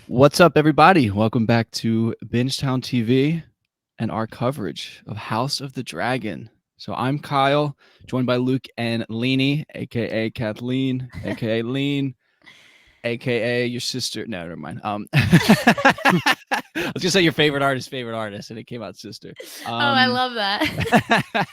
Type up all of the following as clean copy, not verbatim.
What's up, everybody? Welcome back to Bingetown TV and our coverage of House of the Dragon. So I'm Kyle, joined by Luke and Leanie, aka Kathleen, aka Lean, aka your sister. No, never mind. I was gonna say your favorite artist, and it came out sister. I love that.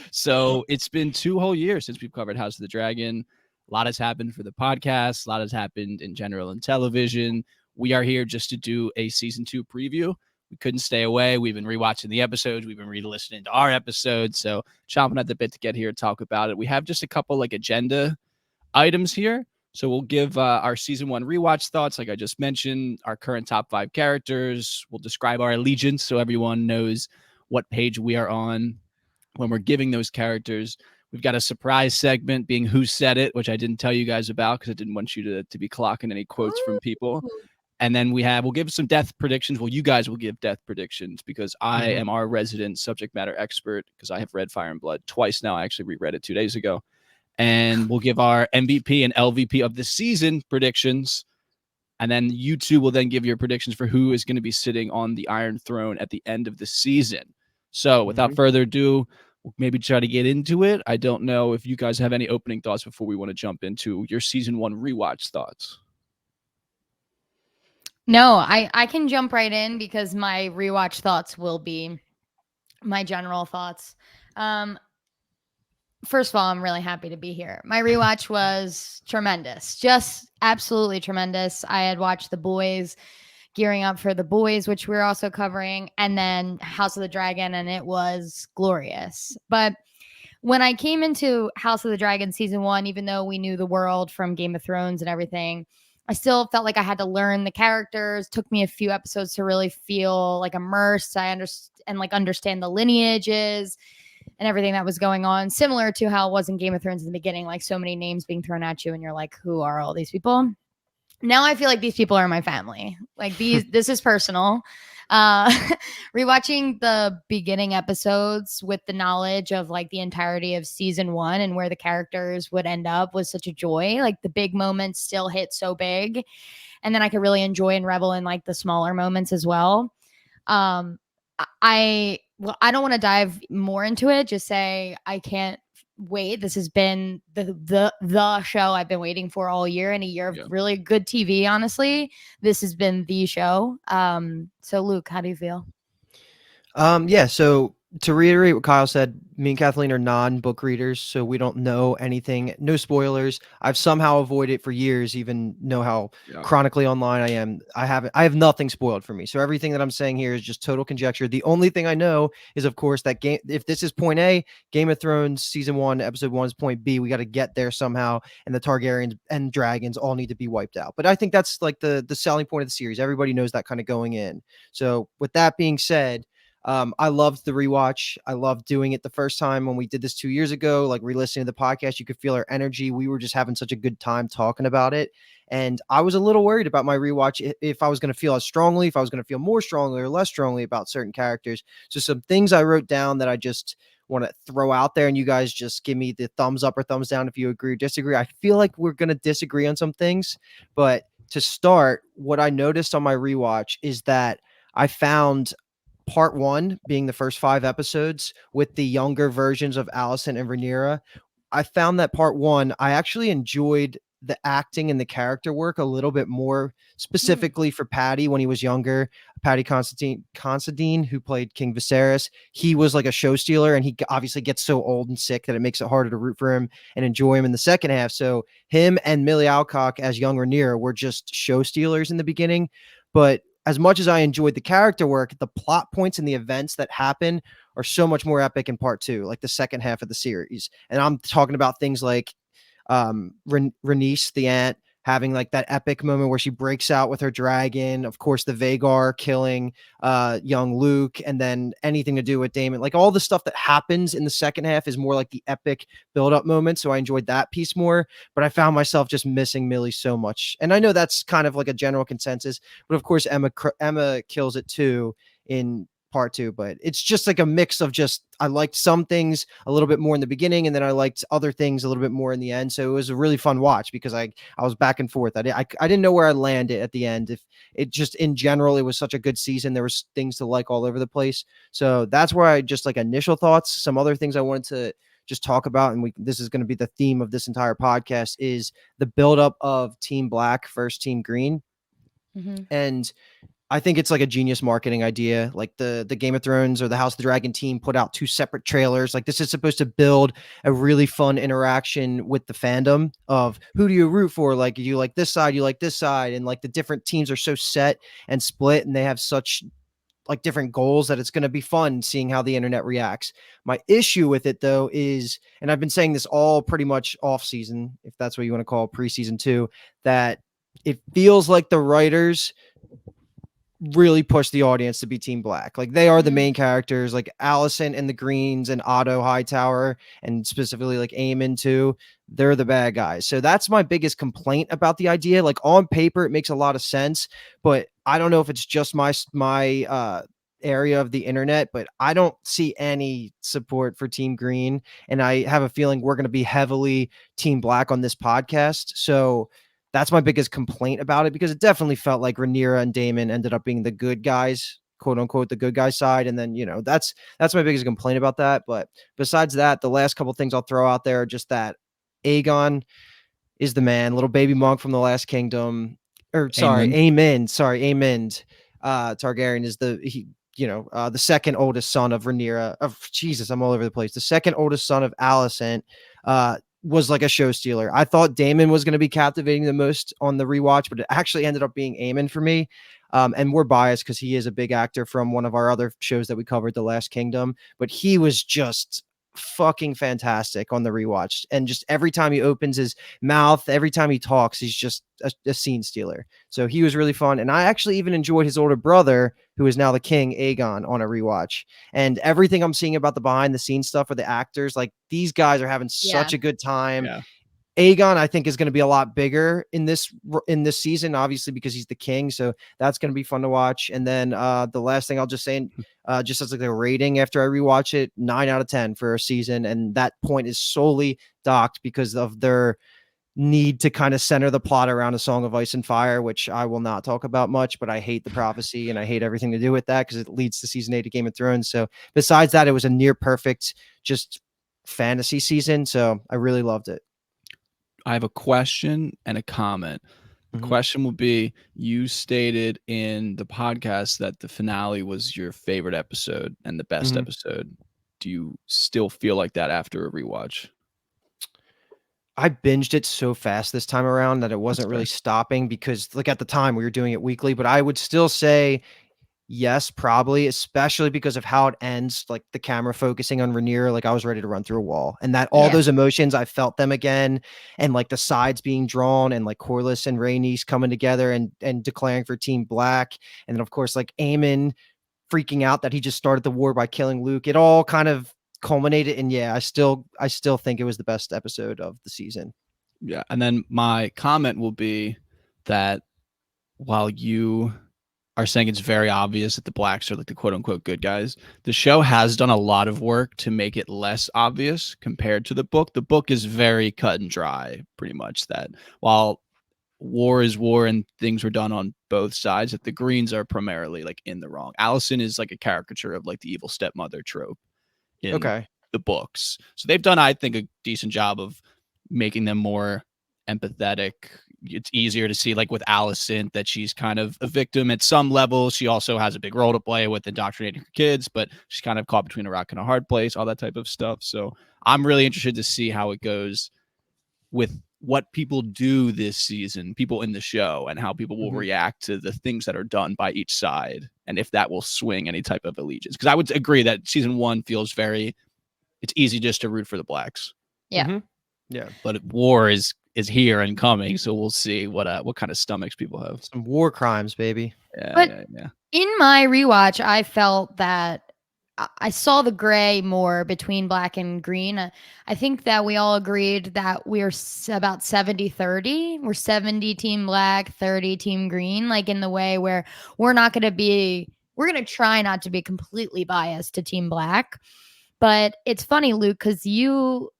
So it's been 2 whole years since we've covered House of the Dragon. A lot has happened for the podcast. A lot has happened in general in television. We are here just to do a season 2 preview. We couldn't stay away. We've been rewatching the episodes. We've been re-listening to our episodes. So chomping at the bit to get here and talk about it. We have just a couple agenda items here. So we'll give our season 1 rewatch thoughts, like I just mentioned, our current top 5 characters. We'll describe our allegiance so everyone knows what page we are on when we're giving those characters. We've got a surprise segment being Who Said It, which I didn't tell you guys about because I didn't want you to be clocking any quotes from people. And then we'll give some death predictions. Well, you guys will give death predictions because I am our resident subject matter expert because I have read Fire and Blood twice now. I actually reread it 2 days ago. And we'll give our MVP and LVP of the season predictions. And then you two will then give your predictions for who is going to be sitting on the Iron Throne at the end of the season. So without further ado, we'll maybe try to get into it. I don't know if you guys have any opening thoughts before we want to jump into your season 1 rewatch thoughts. No, I can jump right in because my rewatch thoughts will be my general thoughts. First of all, I'm really happy to be here. My rewatch was tremendous, just absolutely tremendous. I had watched The Boys, gearing up for The Boys, which we're also covering, and then House of the Dragon, and it was glorious. But when I came into House of the Dragon season 1, even though we knew the world from Game of Thrones and everything, I still felt like I had to learn the characters. It took me a few episodes to really feel immersed. I understand the lineages and everything that was going on, similar to how it was in Game of Thrones in the beginning, so many names being thrown at you and you're like, who are all these people? Now I feel like these people are my family. This is personal. Rewatching the beginning episodes with the knowledge of the entirety of season 1 and where the characters would end up was such a joy. The big moments still hit so big, and then I could really enjoy and revel in the smaller moments as well. I don't want to dive more into it. Just say I can't wait. This has been the show I've been waiting for all year, and a year of really good TV. Honestly, this has been the show. So Luke, how do you feel? So to reiterate what Kyle said, me and Kathleen are non-book readers, so we don't know anything, no spoilers. I've somehow avoided it for years, even know how chronically online I am. I have nothing spoiled for me. So everything that I'm saying here is just total conjecture. The only thing I know is, of course, that if this is point A, Game of Thrones season 1, episode 1 is point B. We got to get there somehow, and the Targaryens and dragons all need to be wiped out. But I think that's the selling point of the series. Everybody knows that kind of going in. So with that being said, I loved the rewatch. I loved doing it the first time when we did this 2 years ago, re-listening to the podcast. You could feel our energy. We were just having such a good time talking about it. And I was a little worried about my rewatch, if I was going to feel as strongly, if I was going to feel more strongly or less strongly about certain characters. So some things I wrote down that I just want to throw out there, and you guys just give me the thumbs up or thumbs down if you agree or disagree. I feel like we're going to disagree on some things, but to start, what I noticed on my rewatch is that I found part 1 being the first 5 episodes with the younger versions of Alicent and Rhaenyra. I found that part 1, I actually enjoyed the acting and the character work a little bit more, specifically for Paddy when he was younger. Paddy Considine, who played King Viserys, he was like a show stealer, and he obviously gets so old and sick that it makes it harder to root for him and enjoy him in the second half. So him and Millie Alcock as young Rhaenyra were just show stealers in the beginning. But as much as I enjoyed the character work, the plot points and the events that happen are so much more epic in part 2, like the second half of the series. And I'm talking about things like Rhaenys, the aunt, having that epic moment where she breaks out with her dragon. Of course, the Vagar killing young Luke, and then anything to do with Daemon. All the stuff that happens in the second half is more like the epic build-up moment. So I enjoyed that piece more, but I found myself just missing Millie so much. And I know that's kind of a general consensus, but of course Emma kills it too in part 2, but it's just like a mix of just I liked some things a little bit more in the beginning, and then I liked other things a little bit more in the end. So it was a really fun watch because I was back and forth. I didn't know where I landed at the end. If it just in general, it was such a good season. There was things to like all over the place. So that's where I just like initial thoughts. Some other things I wanted to just talk about, and this is going to be the theme of this entire podcast, is the buildup of Team Black versus Team Green. Mm-hmm. And I think it's like a genius marketing idea. Like the Game of Thrones or the House of the Dragon team put out 2 separate trailers. Like this is supposed to build a really fun interaction with the fandom of who do you root for? Like you like this side, you like this side. And like the different teams are so set and split, and they have such like different goals that it's going to be fun seeing how the internet reacts. My issue with it though is, and I've been saying this all pretty much off season, if that's what you want to call preseason too, that it feels like the writers really push the audience to be Team Black. Like they are the main characters, like Allison and the Greens and Otto Hightower, and specifically like Aemon too. They're the bad guys. So that's my biggest complaint about the idea. Like on paper, it makes a lot of sense, but I don't know if it's just my area of the internet, but I don't see any support for Team Green. And I have a feeling we're going to be heavily Team Black on this podcast. So that's my biggest complaint about it, because it definitely felt like Rhaenyra and Daemon ended up being the good guys, quote unquote, the good guy side. And then, that's my biggest complaint about that. But besides that, the last couple things I'll throw out there are just that Aegon is the man, little baby monk from the Last Kingdom, or sorry, Aemon Targaryen is the second oldest son of Rhaenyra, I'm all over the place. The second oldest son of Alicent, was like a show stealer. I thought Daemon was going to be captivating the most on the rewatch, but it actually ended up being Aemon for me. And we're biased because he is a big actor from one of our other shows that we covered, The Last Kingdom, but he was just fucking fantastic on the rewatch. And just every time he opens his mouth, every time he talks, he's just a scene stealer. So he was really fun. And I actually even enjoyed his older brother, who is now the king, Aegon, on a rewatch. And everything I'm seeing about the behind the scenes stuff with the actors, like these guys are having such a good time. Yeah. Aegon, I think, is going to be a lot bigger in this season, obviously, because he's the king. So that's going to be fun to watch. And then the last thing I'll just say, just as like a rating after I rewatch it, 9 out of 10 for a season. And that point is solely docked because of their need to kind of center the plot around A Song of Ice and Fire, which I will not talk about much, but I hate the prophecy and I hate everything to do with that because it leads to season 8 of Game of Thrones. So besides that, it was a near perfect, just fantasy season. So I really loved it. I have a question and a comment. The question will be, you stated in the podcast that the finale was your favorite episode and the best episode. Do you still feel like that after a rewatch? I binged it so fast this time around that it wasn't really stopping, because like at the time we were doing it weekly, but I would still say yes, probably, especially because of how it ends, like the camera focusing on Rhaenyra. Like I was ready to run through a wall, and that all those emotions, I felt them again, and like the sides being drawn, and like Corlys and Rhaenys coming together and declaring for Team Black, and then of course like Aemon freaking out that he just started the war by killing Luke. It all kind of culminated, and I still think it was the best episode of the season. Yeah, and then my comment will be that while you are saying it's very obvious that the Blacks are like the quote unquote good guys, the show has done a lot of work to make it less obvious compared to the book. The book is very cut and dry, pretty much, that while war is war and things were done on both sides, that the Greens are primarily like in the wrong. Allison is like a caricature of like the evil stepmother trope in the books. So they've done, I think, a decent job of making them more empathetic. It's easier to see, like with Allison, that she's kind of a victim at some level. She also has a big role to play with indoctrinating her kids, but she's kind of caught between a rock and a hard place, all that type of stuff. So I'm really interested to see how it goes with what people do this season, people in the show, and how people will react to the things that are done by each side, and if that will swing any type of allegiance. Because I would agree that season 1 feels it's easy just to root for the Blacks. Yeah. Yeah. But war is here and coming, so we'll see what kind of stomachs people have. Some war crimes, baby. Yeah. In my rewatch, I felt that I saw the gray more between black and green. I think that we all agreed that we're about 70-30. We're 70 team black, 30 team green, like in the way where we're not going to be we're going to try not to be completely biased to Team Black. But it's funny, Luke, because you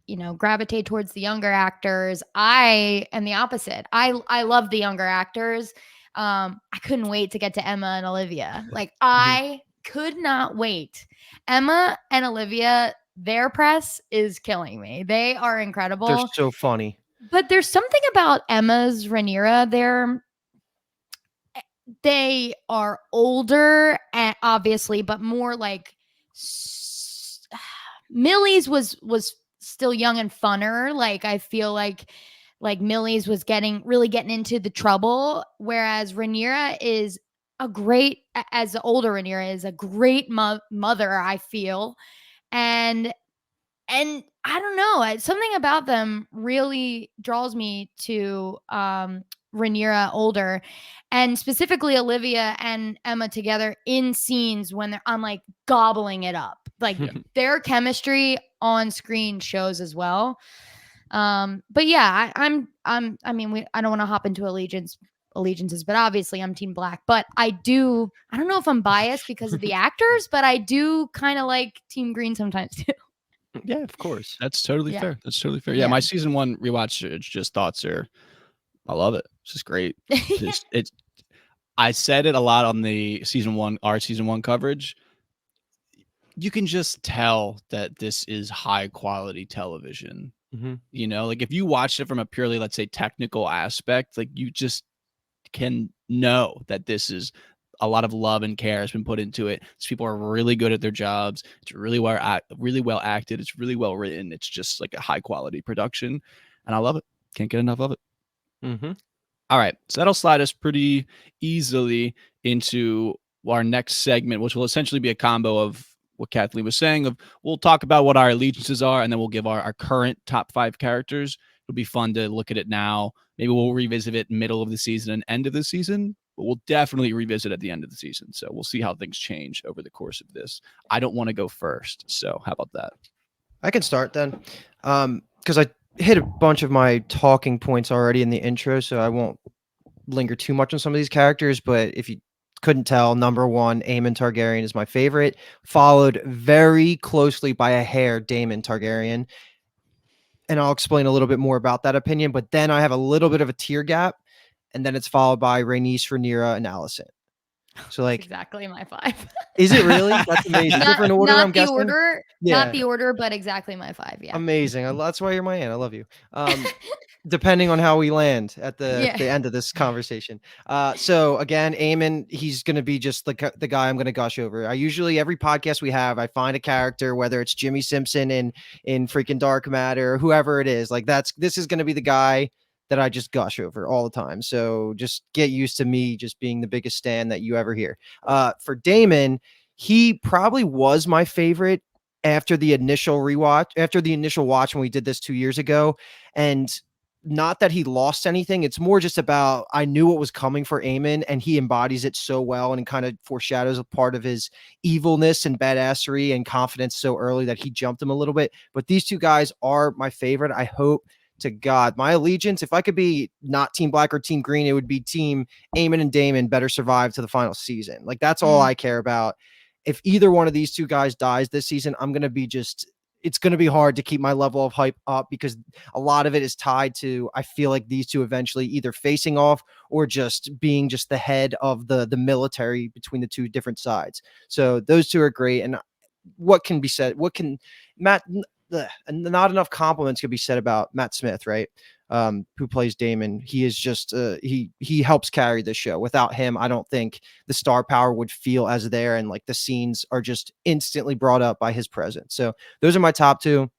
know, gravitate towards the younger actors. I am the opposite. I love the younger actors. I couldn't wait to get to Emma and Olivia. Like, I could not wait. Emma and Olivia, their press is killing me. They are incredible. They're so funny. But there's something about Emma's Rhaenyra. They are older, and obviously, but more like Millie's was still young and funner. Like, I feel like Millie's was really getting into the trouble, whereas Rhaenyra is as the older Rhaenyra is a great mother, I feel. And I don't know, something about them really draws me to Rhaenyra older, and specifically Olivia and Emma together in scenes when I'm like gobbling it up. Like, their chemistry on screen shows as well. But yeah, I mean, I don't want to hop into allegiances, but obviously I'm Team Black. But I don't know if I'm biased because of the actors, but I do kind of like Team Green sometimes too. Yeah, of course. That's totally fair. That's totally fair. Yeah, my season 1 rewatch just thoughts are, I love it. It's just great. I said it a lot on the our season 1 coverage. You can just tell that this is high quality television. You know, like if you watched it from a purely, let's say, technical aspect, like you just can know that this is a lot of love and care has been put into it. These people are really good at their jobs. It's really well acted. It's really well written. It's just like a high quality production, and I love it. Can't get enough of it. All right, so that'll slide us pretty easily into our next segment, which will essentially be a combo of what Kathleen was saying. We'll talk about what our allegiances are, and then we'll give our current top 5 characters. It'll be fun to look at it now. Maybe we'll revisit it middle of the season and end of the season, but we'll definitely revisit at the end of the season. So we'll see how things change over the course of this. I don't want to go first, so how about that? I can start then, because I hit a bunch of my talking points already in the intro, so I won't linger too much on some of these characters. But if you couldn't tell, number 1, Aemon Targaryen is my favorite, followed very closely by a hair, Daemon Targaryen. And I'll explain a little bit more about that opinion. But then I have a little bit of a tier gap, and then it's followed by Rhaenys, Rhaenyra, and Alicent. So like exactly my 5. Is it really? That's amazing. Different order, I'm guessing. Not the order, but exactly my 5. Yeah. Amazing. That's why you're my aunt. I love you. Depending on how we land at the end of this conversation. So again, Aemon, he's going to be just the guy I'm going to gush over. Every podcast we have, I find a character, whether it's Jimmy Simpson in freaking Dark Matter or whoever it is. Like this is going to be the guy that I just gush over all the time. So just get used to me just being the biggest stan that you ever hear. For Daemon, he probably was my favorite after the initial watch when we did this 2 years ago. And not that he lost anything. It's more just about, I knew what was coming for Aemon, and he embodies it so well and kind of foreshadows a part of his evilness and badassery and confidence so early that he jumped him a little bit. But these two guys are my favorite. I hope to God, my allegiance, if I could be not Team Black or Team Green, it would be Team Aemon and Daemon better survive to the final season. Like, that's all I care about. If either one of these two guys dies this season, I'm going to be it's going to be hard to keep my level of hype up, because a lot of it is tied to, I feel like these two eventually either facing off or just being just the head of the military between the two different sides. So those two are great. And what can be said? And not enough compliments could be said about Matt Smith, right? Who plays Daemon. He is just he helps carry the show. Without him, I don't think the star power would feel as there, and like the scenes are just instantly brought up by his presence. So those are my top 2.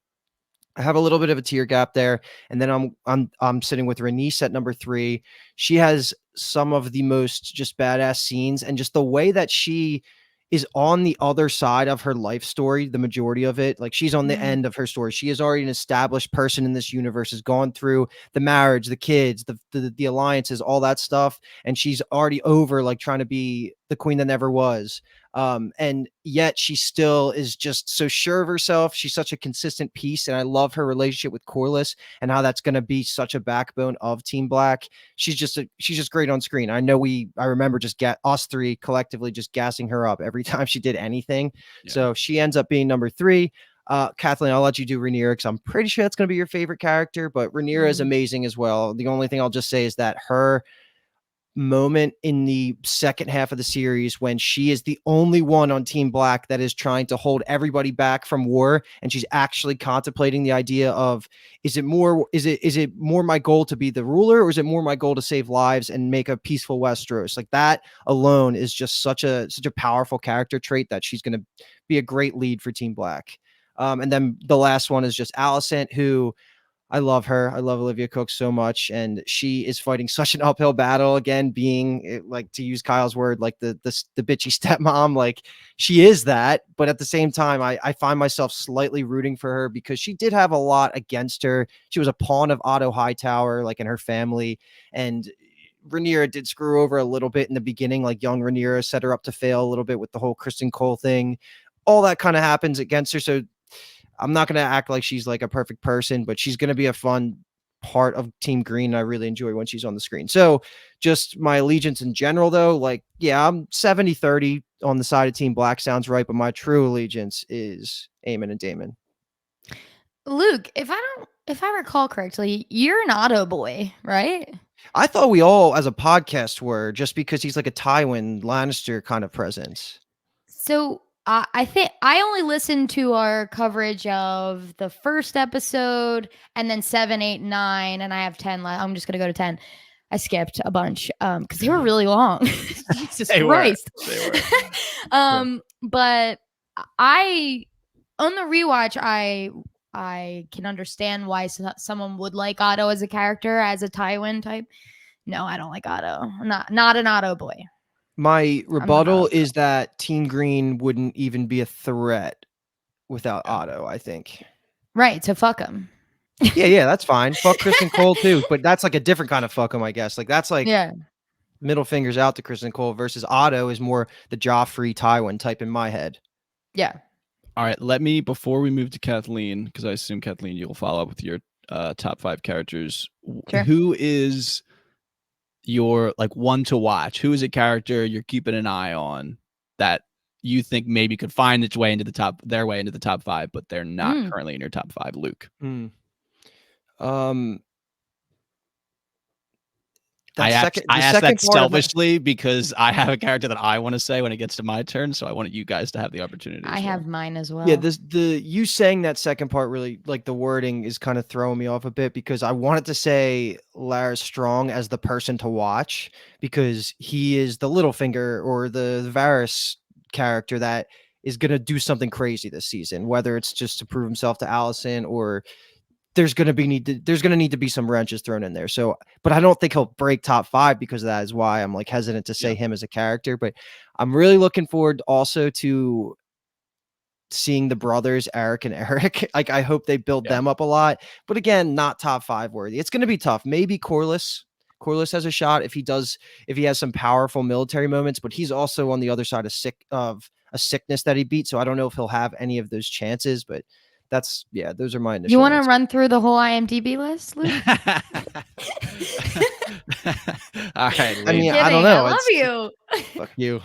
I have a little bit of a tier gap there, and then I'm sitting with Rhaenys at number 3. She has some of the most just badass scenes, and just the way that she is on the other side of her life story, the majority of it. Like, she's on the end of her story. She is already an established person in this universe, has gone through the marriage, the kids, the alliances, all that stuff. And she's already over like trying to be the queen that never was. And yet she still is just so sure of herself. She's such a consistent piece, and I love her relationship with Corliss and how that's going to be such a backbone of Team Black. She's just great on screen. I remember just us three collectively just gassing her up every time she did anything. Yeah. So she ends up being number 3. Kathleen, I'll let you do Rhaenyra because I'm pretty sure that's going to be your favorite character, but Rhaenyra is amazing as well. The only thing I'll just say is that her moment in the second half of the series when she is the only one on Team Black that is trying to hold everybody back from war, and she's actually contemplating the idea of, is it more my goal to be the ruler, or is it more my goal to save lives and make a peaceful Westeros? Like, that alone is just such a powerful character trait that she's going to be a great lead for Team Black. And then the last one is just Alicent, who I love her. I love Olivia Cook so much. And she is fighting such an uphill battle, again, being, like, to use Kyle's word, like the bitchy stepmom. Like, she is that. But at the same time, I find myself slightly rooting for her because she did have a lot against her. She was a pawn of Otto Hightower, like, in her family. And Rhaenyra did screw over a little bit in the beginning. Like, young Rhaenyra set her up to fail a little bit with the whole Kristen Cole thing. All that kind of happens against her. So I'm not going to act like she's like a perfect person, but she's going to be a fun part of Team Green. I really enjoy when she's on the screen. So just my allegiance in general, though, like, yeah, I'm 70-30 on the side of Team Black sounds right, but my true allegiance is Aemon and Daemon. Luke, if I recall correctly, you're an Otto boy, right? I thought we all, as a podcast, were, just because he's like a Tywin Lannister kind of presence. So I think I only listened to our coverage of the first episode and then 7, 8, 9, and I have 10 left. I'm just gonna go to 10. I skipped a bunch because they were really long. Jesus Christ. They were. But I on the rewatch, I can understand why someone would like Otto as a character, as a Tywin type. No, I don't like Otto. I'm not an Otto boy. My rebuttal is that Team Green wouldn't even be a threat without Otto, I think. Right, so fuck him. Yeah, that's fine. Fuck Kristen Cole too, but that's like a different kind of fuck him, I guess. Like, that's like middle fingers out to Kristen Cole versus Otto is more the Joffrey Tywin type in my head. Yeah. All right, before we move to Kathleen, because I assume, Kathleen, you'll follow up with your top 5 characters. Sure. Who is your, like, one to watch? Who is a character you're keeping an eye on that you think maybe could find their way into the top 5, but they're not currently in your top 5, Luke? I asked that selfishly because I have a character that I want to say when it gets to my turn, so I wanted you guys to have the opportunity. I have mine as well. Yeah, you saying that second part, really, like, the wording is kind of throwing me off a bit because I wanted to say Larys Strong as the person to watch because he is the Littlefinger or the Varys character that is going to do something crazy this season, whether it's just to prove himself to Alicent or there's going to need to be some wrenches thrown in there. So, but I don't think he'll break top 5 because of that is why I'm, like, hesitant to say him as a character, but I'm really looking forward also to seeing the brothers, Eric and Eric. Like, I hope they build them up a lot, but again, not top 5 worthy. It's going to be tough. Maybe Corliss has a shot if he has some powerful military moments, but he's also on the other side of a sickness that he beat. So I don't know if he'll have any of those chances, but those are my initial. You want to run through the whole IMDb list, Luke? All right, Lee. I mean, I don't know. I love you. Fuck you.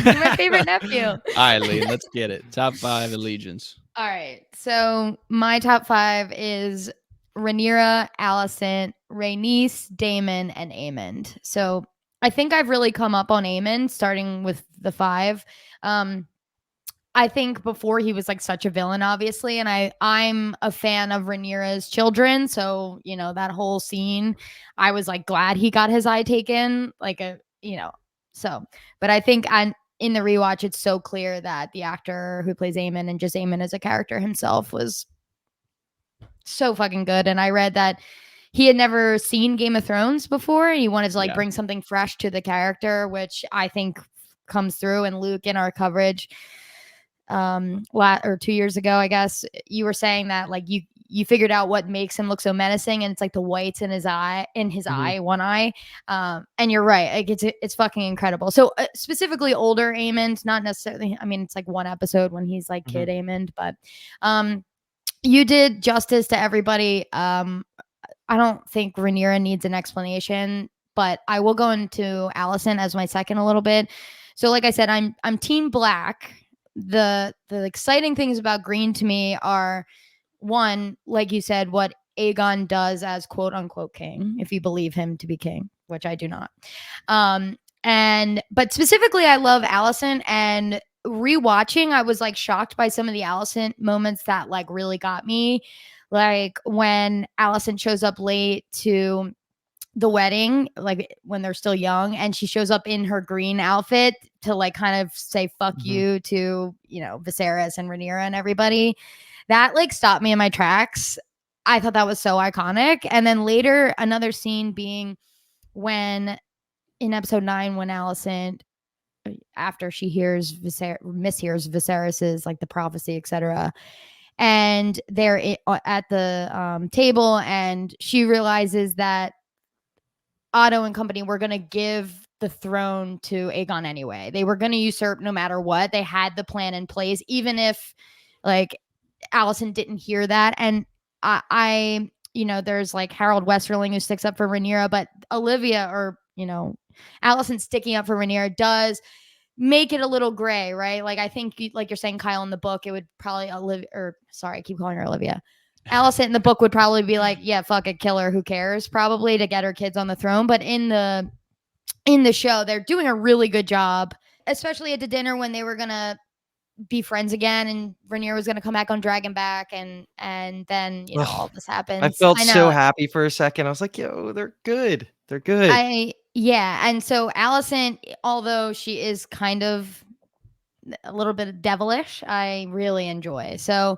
You're my favorite nephew. All right, Lee, let's get it. Top 5 allegiance. All right. So my top 5 is Rhaenyra, Alicent, Rhaenys, Daemon, and Aemond. So I think I've really come up on Aemond, starting with the 5. I think before he was, like, such a villain, obviously, and I'm a fan of Rhaenyra's children, so, you know, that whole scene, I was, like, glad he got his eye taken, like, so, but I think in the rewatch, it's so clear that the actor who plays Aemon and just Aemon as a character himself was so fucking good, and I read that he had never seen Game of Thrones before, and he wanted to, like, bring something fresh to the character, which I think comes through. And Luke, in our coverage, or 2 years ago, I guess, you were saying that, like, you figured out what makes him look so menacing, and it's like the whites in his eye, one eye. And you're right, like it's fucking incredible. So specifically older Aemond, not necessarily, I mean, it's like one episode when he's like kid Aemond, but you did justice to everybody. I don't think Rhaenyra needs an explanation, but I will go into Alicent as my second a little bit. So like I said, I'm team black. The exciting things about green to me are, one, like you said, what Aegon does as quote unquote king, if you believe him to be king, which I do not. But specifically I love Alicent, and rewatching, I was like shocked by some of the Alicent moments that like really got me. Like when Alicent shows up late to the wedding, like when they're still young, and she shows up in her green outfit to like kind of say fuck you to, you know, Viserys and Rhaenyra and everybody. That like stopped me in my tracks. I thought that was so iconic. And then later, another scene being when in episode 9, when Alicent, after she mishears Viserys's like the prophecy, etc., and they're at the table, and she realizes that Otto and company were going to give the throne to Aegon anyway. They were going to usurp no matter what. They had the plan in place, even if like Alicent didn't hear that. And I you know, there's like Harold Westerling who sticks up for Rhaenyra, but Olivia, or, you know, Alicent sticking up for Rhaenyra does make it a little gray, right? Like I think, like you're saying, Kyle, in the book, it would probably I keep calling her Olivia. Alicent in the book would probably be like, yeah, fuck it, kill her, who cares, probably, to get her kids on the throne. But in the show, they're doing a really good job, especially at the dinner when they were gonna be friends again, and Rhaenyra was gonna come back on Dragonback, and then, you know, all this happens. I felt so happy for a second. I was like, yo, they're good. They're good. Yeah. And so Alicent, although she is kind of a little bit devilish, I really enjoy. So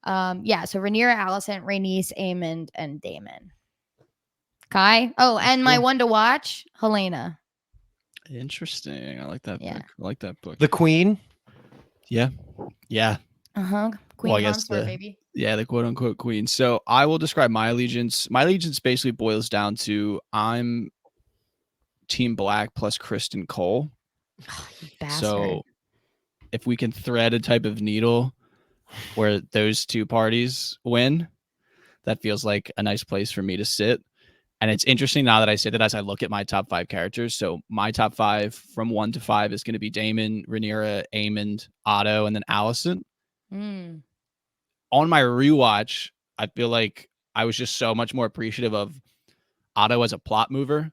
yeah, so Rhaenyra, Alicent, Rhaenys, Aemond, and Daemon. Kai? Oh, and my one to watch, Helena. Interesting. I like that book. I like that book. The Queen? Yeah. Queen consort, baby. Yeah, the quote unquote queen. So I will describe my allegiance. My allegiance basically boils down to I'm Team Black plus Kristen Cole. Oh, you bastard. So if we can thread a type of needle where those two parties win, that feels like a nice place for me to sit. And it's interesting now that I say that as I look at my top 5 characters. So my top 5 from 1 to 5 is going to be Daemon, Rhaenyra, Aemond, Otto, and then Alicent. On my rewatch, I feel like I was just so much more appreciative of Otto as a plot mover.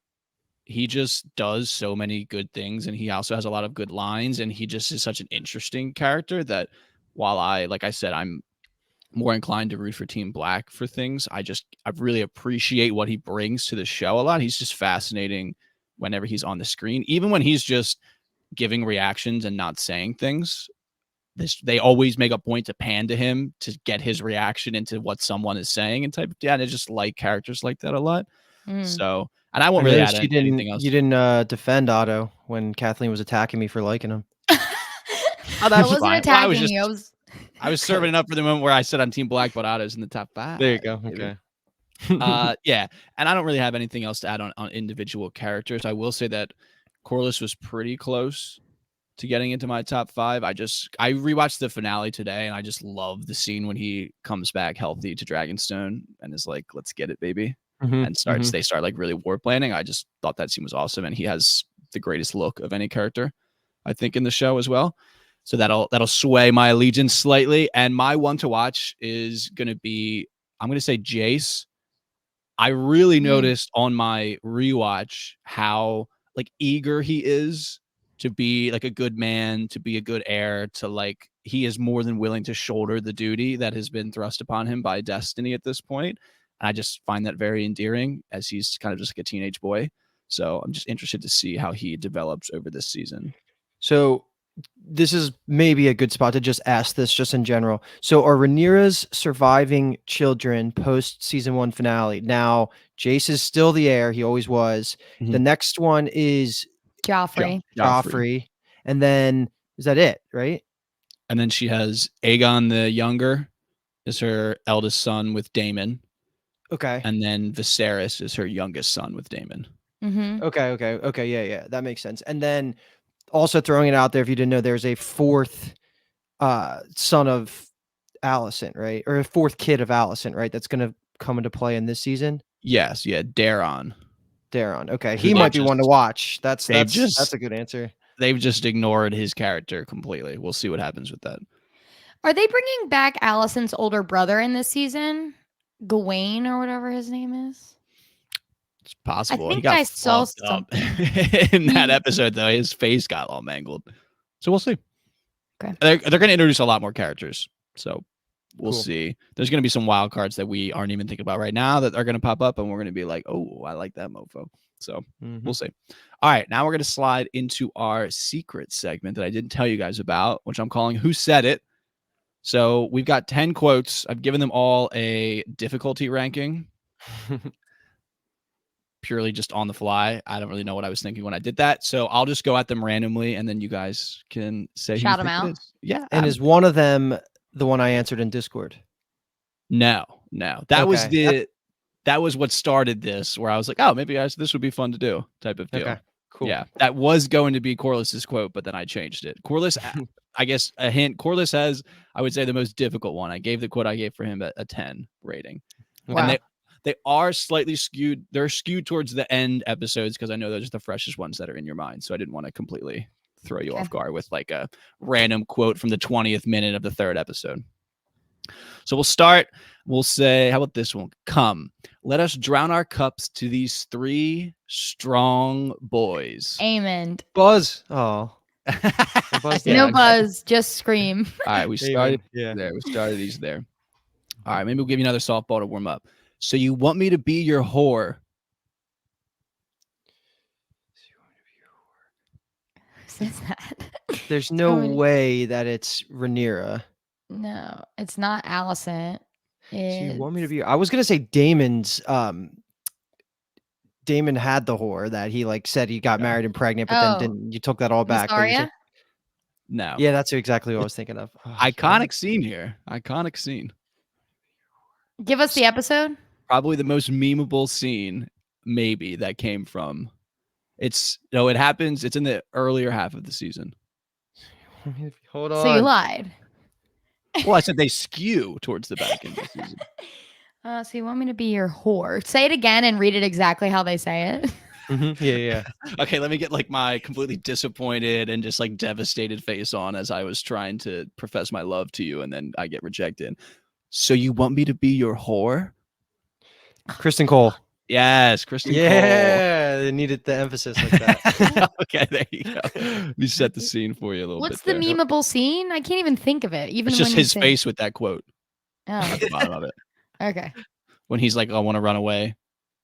He just does so many good things, and he also has a lot of good lines, and he just is such an interesting character that while like I said, I'm more inclined to root for Team Black for things, I really appreciate what he brings to the show a lot. He's just fascinating whenever he's on the screen, even when he's just giving reactions and not saying things. They always make a point to pan to him to get his reaction into what someone is saying and type. Yeah, and I just like characters like that a lot. So, and I won't really add anything else. You didn't defend Otto when Kathleen was attacking me for liking him. Oh, that's fine. Attacking you. I was serving it up for the moment where I said I'm Team Black, but Otto's in the top 5. There you go. Okay. Yeah, and I don't really have anything else to add on individual characters. I will say that Corlys was pretty close to getting into my top 5. I rewatched the finale today, and I just love the scene when he comes back healthy to Dragonstone and is like, "Let's get it, baby," and they start like really war planning. I just thought that scene was awesome, and he has the greatest look of any character, I think, in the show as well. So that'll sway my allegiance slightly. And my one to watch is going to be, I'm going to say Jace. I really noticed on my rewatch how like eager he is to be like a good man, to be a good heir, to like, he is more than willing to shoulder the duty that has been thrust upon him by destiny at this point. And I just find that very endearing, as he's kind of just like a teenage boy. So I'm just interested to see how he develops over this season. So this is maybe a good spot to just ask this just in general. So are Rhaenyra's surviving children post season 1 finale? Now, Jace is still the heir. He always was. The next one is Joffrey. And then is that it, right? And then she has Aegon the younger, is her eldest son with Daemon, Okay. and then Viserys is her youngest son with Daemon. Mm-hmm. Okay. Yeah. That makes sense. And then also throwing it out there, if you didn't know, there's a fourth son of Alicent, right? Or a fourth kid of Alicent, right? That's going to come into play in this season. Yes, yeah, Daron. Okay, Who he they might be one to just- watch. That's they've a good answer. They've just ignored his character completely. We'll see what happens with that. Are they bringing back Allison's older brother in this season? Gawain or whatever his name is. It's possible. think He got I saw fucked up in that episode, though. His face got all mangled. So we'll see. Okay. They're going to introduce a lot more characters. So we'll Cool. see. There's going to be some wild cards that we aren't even thinking about right now that are going to pop up, and we're going to be like, oh, I like that mofo. So we'll see. All right. Now we're going to slide into our secret segment that I didn't tell you guys about, which I'm calling Who Said It? So we've got 10 quotes. I've given them all a difficulty ranking. Purely just on the fly. I don't really know what I was thinking when I did that. So I'll just go at them randomly, and then you guys can say Shout who you them think it out. is. Yeah. And is one of them the one I answered in Discord? No. That was Okay. that was what started this, where I was like, oh, maybe this would be fun to do, type of deal. Okay. Cool. Yeah. That was going to be Corliss's quote, but then I changed it. Corliss, I guess a hint. Corliss has, I would say, the most difficult one. I gave the quote I gave for him a 10 rating. Wow. And they are slightly skewed. They're skewed towards the end episodes because I know those are the freshest ones that are in your mind. So I didn't want to completely throw you off guard with like a random quote from the 20th minute of the third episode. So we'll start. We'll say, how about this one? Come, let us drown our cups to these three strong boys. Amen. Buzz. Oh. Buzz, No buzz, just scream. All right, we started Amen. there. We started these there. All right, maybe we'll give you another softball to warm up. So you want me to be your whore? Who says that? There's no way that it's Rhaenyra. No, it's not Alicent. So you want me to be? I was gonna say Damon's. Damon had the whore that he like said he got married and pregnant, but then didn't. You took that all back. but you're saying- No. Yeah, that's exactly what I was thinking of. Oh, Iconic scene here. Iconic scene. Give us the episode. Probably the most memeable scene, maybe, that came from. It happens. It's in the earlier half of the season. Hold on. So you lied. Well, I said they skew towards the back end of the season. So you want me to be your whore? Say it again and read it exactly how they say it. Yeah. Okay, let me get like my completely disappointed and just like devastated face on as I was trying to profess my love to you, and then I get rejected. So you want me to be your whore? Kristen Cole. Yes, Kristen Cole. Yeah, they needed the emphasis like that. Okay, there you go. Let me set the scene for you a little What's bit. the memeable scene? I can't even think of it. Even It's when just you his say- face with that quote Oh, at the bottom of it. okay. When he's like, I want to run away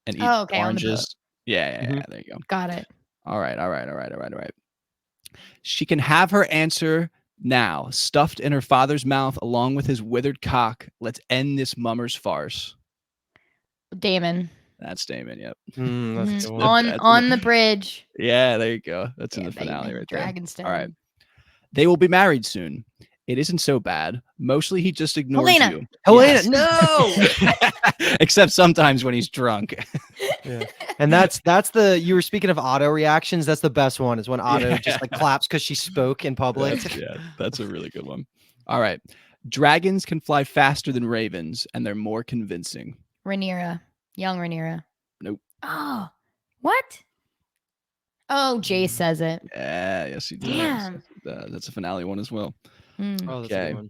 and eat Oh, okay, on the boat. oranges. Yeah, there you go. Got it. All right. She can have her answer now, stuffed in her father's mouth along with his withered cock. Let's end this mummer's farce. Damon. That's Damon, yep. That's a good one. On the bridge. Yeah, there you go. That's in Yeah, the finale baby. right there. Dragonstone. All right. They will be married soon. It isn't so bad. Mostly he just ignores Helena. you. Helena, Yes. no. Except sometimes when he's drunk. Yeah. And that's the you were speaking of Otto reactions. That's the best one is when Otto just like claps because she spoke in public. That's a really good one. All right. Dragons can fly faster than ravens, and they're more convincing. Rhaenyra. Young Rhaenyra. Nope. Oh, what? Oh, Jay says it. Yeah, yes, he does. Damn. That's a finale one as well. Oh, that's a Okay. good one.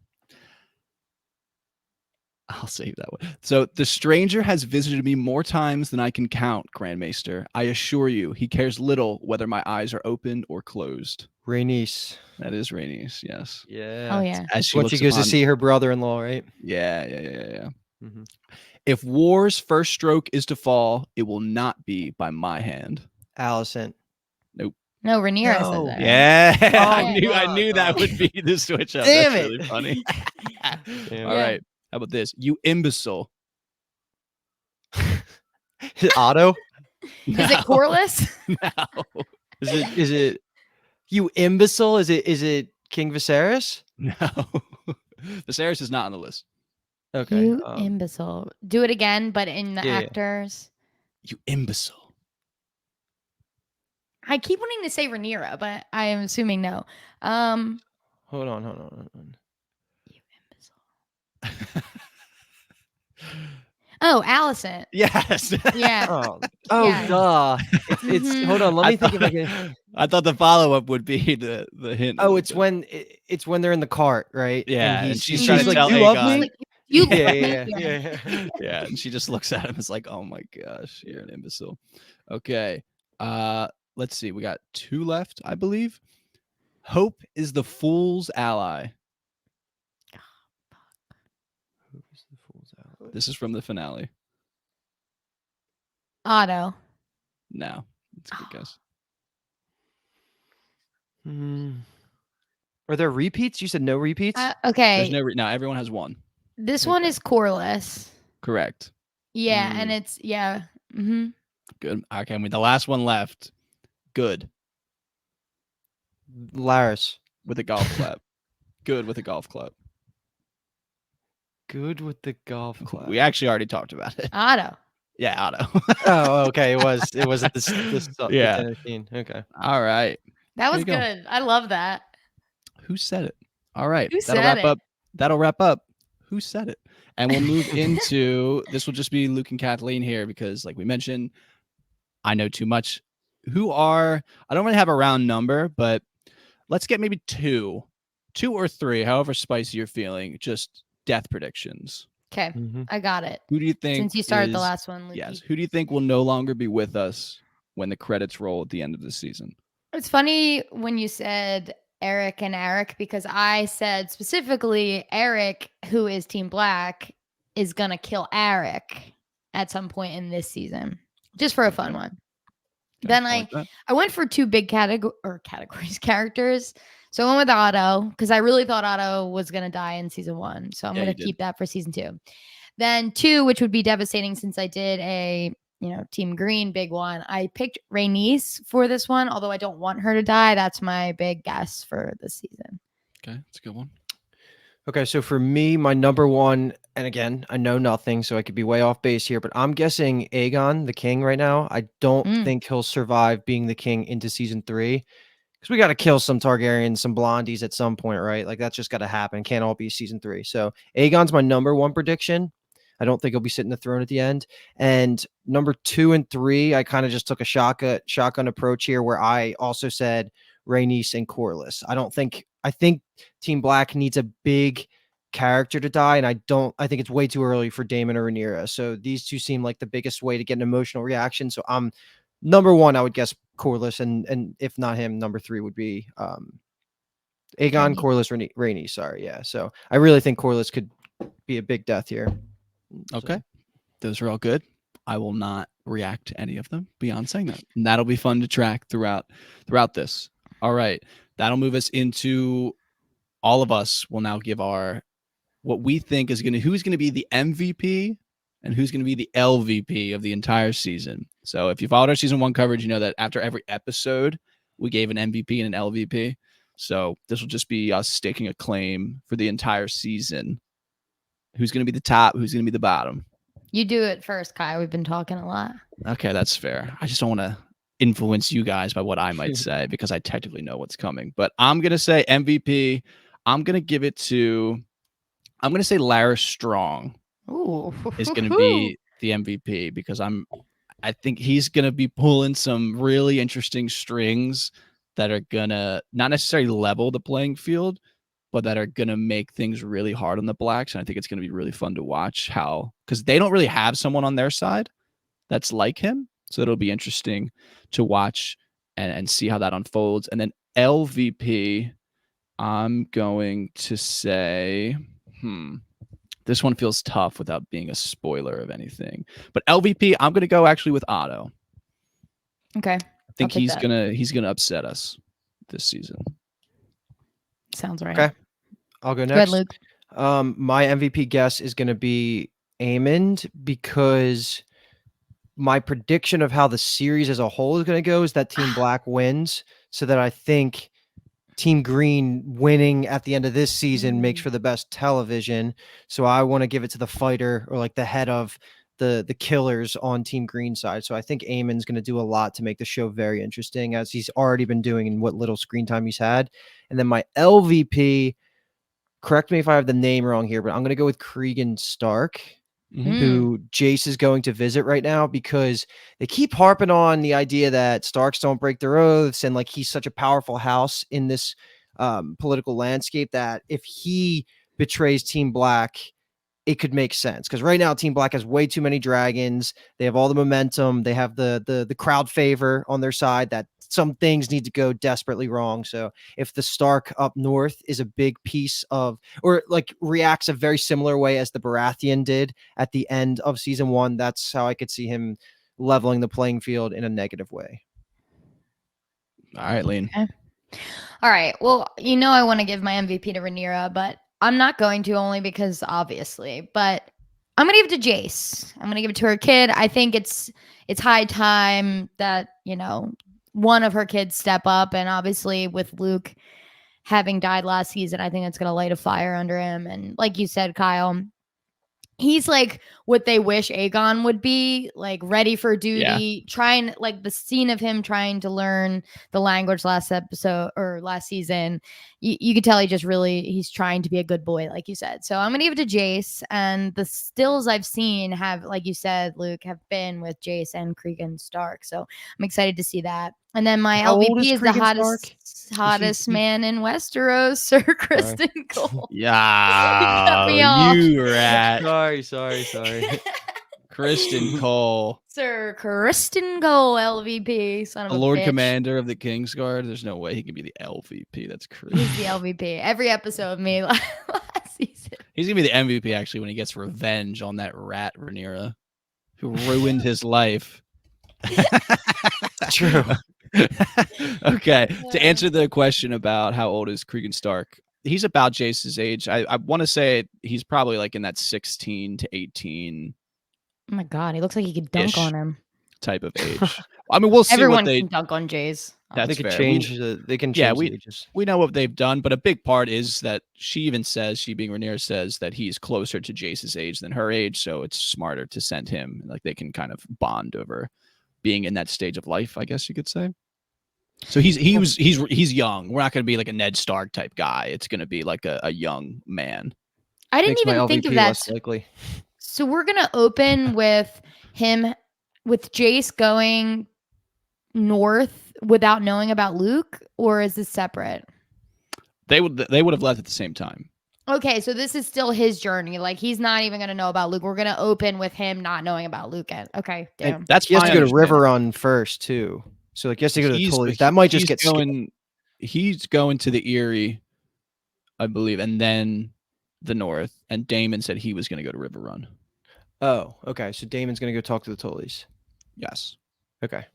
I'll save that one. So the stranger has visited me more times than I can count, Grand Maester. I assure you, he cares little whether my eyes are open or closed. Rhaenys. That is Rhaenys, yes. Yeah. Oh yeah. As she When looks she goes to upon- see her brother-in-law, right? Yeah. Mhm. If war's first stroke is to fall, it will not be by my hand. Alicent. No, Rhaenyra No. says that. right? Yeah, Oh, I knew that would be the switch up. Damn That's it. really funny. Damn. All right. How about this? You imbecile. Otto? Is it Corliss? No. Is it you imbecile? Is it King Viserys? No. Viserys is not on the list. Okay. You imbecile. Do it again, but in the Yeah. actors. You imbecile. I keep wanting to say Rhaenyra, but I am assuming no. Hold on. You imbecile. Oh, Allison. Yes. Yeah. Oh, Yeah. duh. It's Mhm. hold on. Let me think if I can. I thought the follow up would be the hint. a Oh, little it's bit. it's when they're in the cart, right? Yeah, and and she's she's trying to like, tell "You love Aegon. me." You Yeah, love me? yeah. Yeah, and she just looks at him. It's like, oh my gosh, you're an imbecile. Okay, let's see. We got 2 left, I believe. Hope is the fool's ally. Who's the fool's ally? This is from the finale. Otto. No, it's a good guess. Are there repeats? You said no repeats. There's Okay. no. Everyone has one. This one is Corliss. Correct. Yeah, and it's Mm-hmm. Good. Okay, I mean the last one left. Good Laris. with a golf clap. Good with a golf clap. Good with the golf clap. We actually already talked about it. Otto. Yeah, Otto. Oh, okay. It was at this Yeah. dinner scene. Okay. All right. That was There you go. good. I love that. Who said it? All right. Who That'll said wrap it? up. That'll wrap up. Who said it? And we'll move into this will just be Luke and Kathleen here because, like we mentioned, I know too much. I don't really have a round number, but let's get maybe 2 or 3, however spicy you're feeling, just death predictions. Okay, I got it. Who do you think? Since you started the last one, Lukey. Yes. Who do you think will no longer be with us when the credits roll at the end of the season? It's funny when you said Eric and Eric because I said specifically Eric, who is Team Black, is gonna kill Eric at some point in this season, just for a fun one. Okay, Then like that. I went for 2 big characters. So I went with Otto because I really thought Otto was gonna die in season 1. So I'm gonna keep that for season 2. Then 2, which would be devastating since I did a Team Green big one. I picked Rhaenys for this one, although I don't want her to die. That's my big guess for this season. Okay, that's a good one. Okay, so for me, my number one, and again, I know nothing, so I could be way off base here, but I'm guessing Aegon, the king, right now. I don't think he'll survive being the king into season 3 because we got to kill some Targaryens, some Blondies at some point, right? Like that's just got to happen. Can't all be season 3. So Aegon's my number 1 prediction. I don't think he'll be sitting the throne at the end. And number 2 and 3, I kind of just took a shotgun approach here, where I also said Rhaenys and Corliss. I think Team Black needs a big character to die, and I think it's way too early for Daemon or Rhaenyra. So these 2 seem like the biggest way to get an emotional reaction. So I'm number 1, I would guess Corliss, and if not him, number 3 would be Aegon, Corliss, Rhaenys. Sorry, yeah. So I really think Corliss could be a big death here. Okay, those are all good. I will not react to any of them beyond saying that. And that'll be fun to track throughout this. All right, that'll move us into all of us will now give our what we think is who's going to be the MVP and who's going to be the LVP of the entire season. So if you followed our season 1 coverage, you know that after every episode we gave an MVP and an LVP. So this will just be us staking a claim for the entire season. Who's going to be the top? Who's going to be the bottom? You do it first, Kai. We've been talking a lot. Okay, that's fair. I just don't want to influence you guys by what I might say because I technically know what's coming. But I'm going to say MVP. I'm going to say Lara Strong is going to be the MVP because I think he's going to be pulling some really interesting strings that are going to not necessarily level the playing field, but that are going to make things really hard on the Blacks. And I think it's going to be really fun to watch because they don't really have someone on their side that's like him. So it'll be interesting to watch and see how that unfolds. And then LVP, I'm going to say, this one feels tough without being a spoiler of anything. But LVP, I'm going to go actually with Otto. Okay. I think he's gonna upset us this season. Sounds right. Okay. I'll go next. Go ahead, Luke. My MVP guess is going to be Aemond because my prediction of how the series as a whole is going to go is that Team Black wins, so that I think Team Green winning at the end of this season makes for the best television. So I want to give it to the fighter, or like the head of the killers on Team Green side. So I think Eamon's going to do a lot to make the show very interesting, as he's already been doing in what little screen time he's had. And then my LVP, correct me if I have the name wrong here, but I'm going to go with Cregan Stark, who Jace is going to visit right now, because they keep harping on the idea that Starks don't break their oaths, and like he's such a powerful house in this political landscape that if he betrays Team Black, it could make sense, because right now Team Black has way too many dragons. They have all the momentum. They have the crowd favor on their side, that some things need to go desperately wrong. So if the Stark up north is a big piece of, or like reacts a very similar way as the Baratheon did at the end of season 1, that's how I could see him leveling the playing field in a negative way. All right, Lean. Okay. All right. Well, I want to give my MVP to Rhaenyra, but I'm not going to, only because obviously, but I'm going to give it to Jace. I'm going to give it to her kid. I think it's high time that, one of her kids step up. And obviously with Luke having died last season, I think it's going to light a fire under him. And like you said, Kyle, he's like what they wish Aegon would be, like ready for duty, trying, like the scene of him trying to learn the language last episode or last season. You could tell he's trying to be a good boy, like you said. So I'm going to give it to Jace. And the stills I've seen have, like you said, Luke, have been with Jace and Cregan Stark. So I'm excited to see that. And then my LVP is the hottest man in Westeros, Sir Kristen Cole. Yeah, you rat. Sorry. Kristen Cole. Sir Kristen Cole, LVP, son of the a Lord bitch. Commander of the Kingsguard. There's no way he can be the LVP. That's crazy. He's the LVP. Every episode of me last season. He's going to be the MVP, actually, when he gets revenge on that rat Rhaenyra, who ruined his life. True. Okay. To answer the question about how old is Cregan Stark, he's about Jace's age. I want to say he's probably like in that 16 to 18. Oh my God, he looks like he could dunk on him. Type of age. I mean, we'll see. Everyone what can dunk on Jace. They could change. They can change the ages. We know what they've done, but a big part is that she being Rhaenyra says that he's closer to Jace's age than her age, so it's smarter to send him. Like they can kind of bond over being in that stage of life, I guess you could say. So he's young. We're not going to be like a Ned Stark type guy. It's going to be like a young man. I didn't even think of that. Less likely. So we're going to open with him, with Jace going north without knowing about Luke, or is this separate? They would have left at the same time. Okay, so this is still his journey. Like he's not even going to know about Luke. We're going to open with him not knowing about Luke yet. Okay, damn. And that's he has to go to River Run first too. So like he has to go to the Tully. That might just get going. He's going to the Erie, I believe, and then the north. And Daemon said he was going to go to River Run. Oh, okay. So Daemon's going to go talk to the Tullys. Yes. Okay.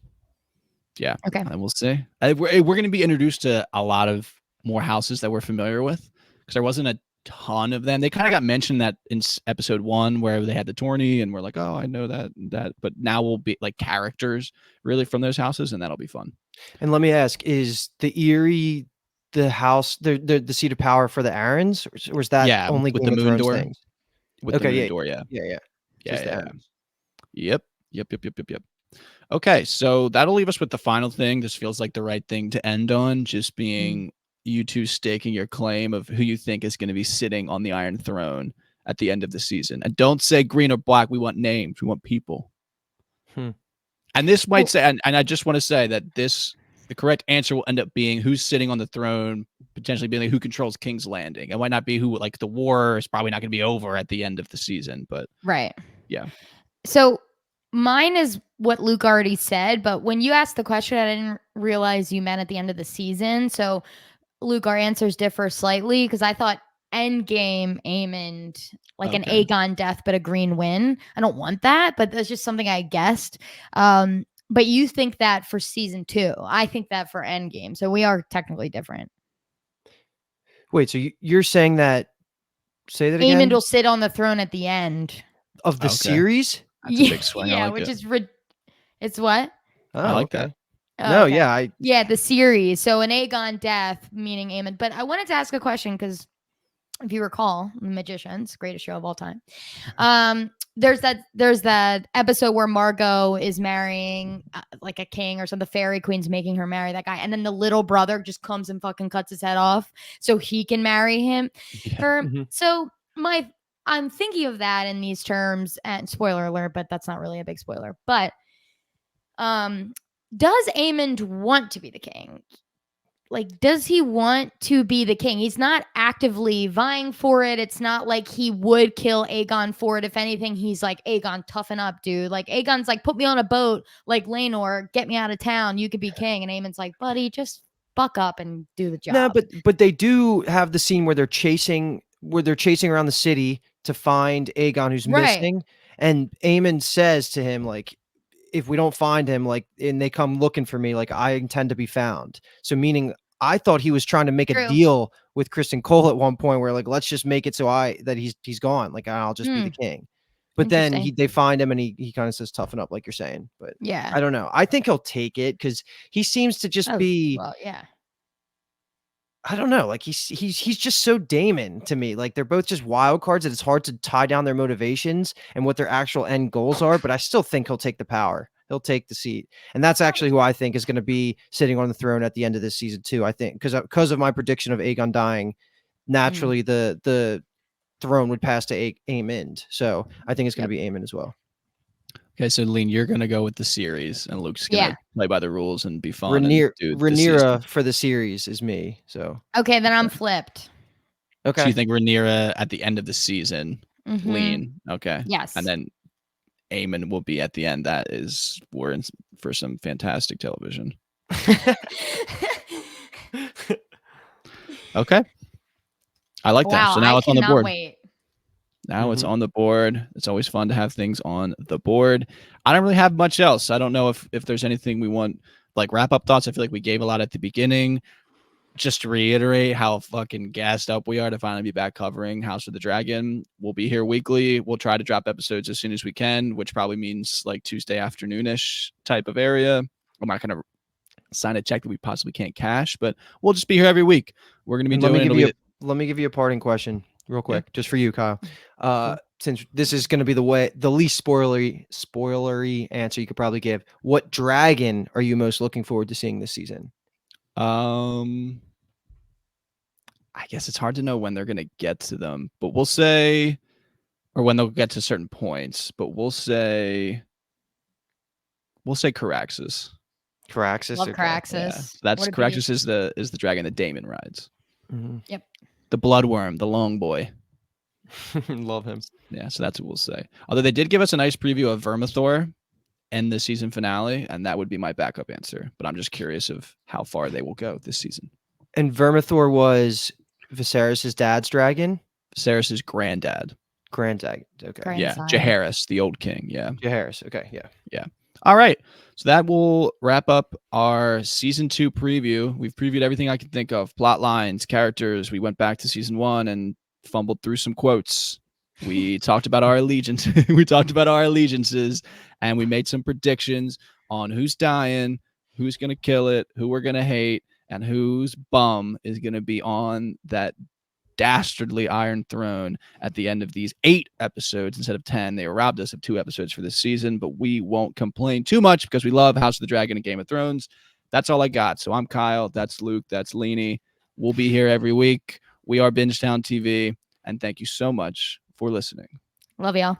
Yeah. Okay. And we'll see. We're going to be introduced to a lot of more houses that we're familiar with, because there wasn't a ton of them. They kind of got mentioned that in episode 1 where they had the tourney, and we're like, oh, I know that. But now we'll be like characters really from those houses, and that'll be fun. And let me ask: is the Erie the house, the seat of power for the Arryns, or is that only with Game the of moon Thrones door? things? With the moon door, yeah. Yep. Okay, so that'll leave us with the final thing. This feels like the right thing to end on, just being you two staking your claim of who you think is going to be sitting on the Iron Throne at the end of the season. And don't say green or black. We want names. We want people. And this might say, and I just want to say that the correct answer will end up being who's sitting on the throne, potentially being like who controls King's Landing. It might not be who, like the war is probably not going to be over at the end of the season, but right. Yeah. So mine is what Luke already said, but when you asked the question, I didn't realize you meant at the end of the season. So Luke, our answers differ slightly, because I thought Endgame Aemond, like an Aegon death, but a green win. I don't want that, but that's just something I guessed. But you think that for season 2. I think that for Endgame. So we are technically different. Wait, so you're saying that, say that again? Aemond will sit on the throne at the end of the series? That's a big swing. Yeah, I like which it. is it's what? Oh, I like that. Oh, No, okay. yeah, Yeah, the series. So an Aegon death, meaning Aemon. But I wanted to ask a question because if you recall, Magicians, greatest show of all time. There's that episode where Margot is marrying like a king or something. The fairy queen's making her marry that guy, and then the little brother just comes and fucking cuts his head off so he can marry him. Yeah. Her. Mhm. So I'm thinking of that in these terms, and spoiler alert, but that's not really a big spoiler. But does Aemond want to be the king? Like, does he want to be the king? He's not actively vying for it. It's not like he would kill Aegon for it. If anything, he's like, Aegon, toughen up, dude. Like, Aegon's like, put me on a boat, like Laenor, get me out of town. You could be king. And Aemon's like, buddy, just buck up and do the job. No, but they do have the scene where they're chasing around the city to find Aegon who's Right. missing, and Aemon says to him like, if we don't find him, like, and they come looking for me, like, I intend to be found. So meaning, I thought he was trying to make a True. deal with Kristen Cole at one point where like, let's just make it so that he's gone, like I'll just be the king. But then Interesting. they find him and he kind of says toughen up, like you're saying. But Yeah. I don't know. I think he'll take it because he seems to just be. Well, yeah. I don't know. Like he's just so Damon to me. Like they're both just wild cards that it's hard to tie down their motivations and what their actual end goals are. But I still think he'll take the power. He'll take the seat, and that's actually who I think is going to be sitting on the throne at the end of this season too. I think because of my prediction of Aegon dying, naturally the throne would pass to Aemond. So I think it's going to be Aemond as well. Okay, so Lean, you're gonna go with the series, and Luke's gonna play by the rules and be fun. Rhaenyra for the series is me. So okay, then I'm flipped. Okay. So you think Rhaenyra at the end of the season, Lean? Okay. Yes. And then Aemon will be at the end. That is, we're in for some fantastic television. Okay. I like that. So now it's on the board. Wait. Now it's on the board. It's always fun to have things on the board. I don't really have much else. I don't know if there's anything we want, like wrap up thoughts. I feel like we gave a lot at the beginning. Just to reiterate how fucking gassed up we are to finally be back covering House of the Dragon. We'll be here weekly. We'll try to drop episodes as soon as we can, which probably means like Tuesday afternoonish type of area. I'm not going to sign a check that we possibly can't cash, but we'll just be here every week. We're going to be doing it. Let me give you a parting question real quick, just for you, Kyle. Since this is going to be the least spoilery answer you could probably give, what dragon are you most looking forward to seeing this season? I guess it's hard to know when they're going to get to them, but we'll say, or when they'll get to certain points, but we'll say Caraxes. Caraxes. Love Caraxes. Yeah. So that's Caraxes is the dragon that Daemon rides. Mm-hmm. Yep. The bloodworm, the long boy. Love him. Yeah, so that's what we'll say. Although they did give us a nice preview of Vermithor in the season finale, and that would be my backup answer. But I'm just curious of how far they will go this season. And Vermithor was Viserys' dad's dragon? Viserys' granddad. Granddad. Okay. Yeah. Jaehaerys, the old king. Yeah. Jaehaerys. Okay. Yeah. Yeah. All right. So that will wrap up our season 2 preview. We've previewed everything I can think of. Plot lines, characters. We went back to season 1 and fumbled through some quotes. We talked about our allegiance. We talked about our allegiances, and we made some predictions on who's dying, who's going to kill it, who we're going to hate, and whose bum is going to be on that dastardly Iron Throne at the end of these 8 episodes instead of 10. They robbed us of 2 episodes for this season, but we won't complain too much because we love House of the Dragon and Game of Thrones. That's all I got. So I'm Kyle. That's Luke. That's Leanie. We'll be here every week. We are Bingetown TV, and thank you so much for listening. Love y'all.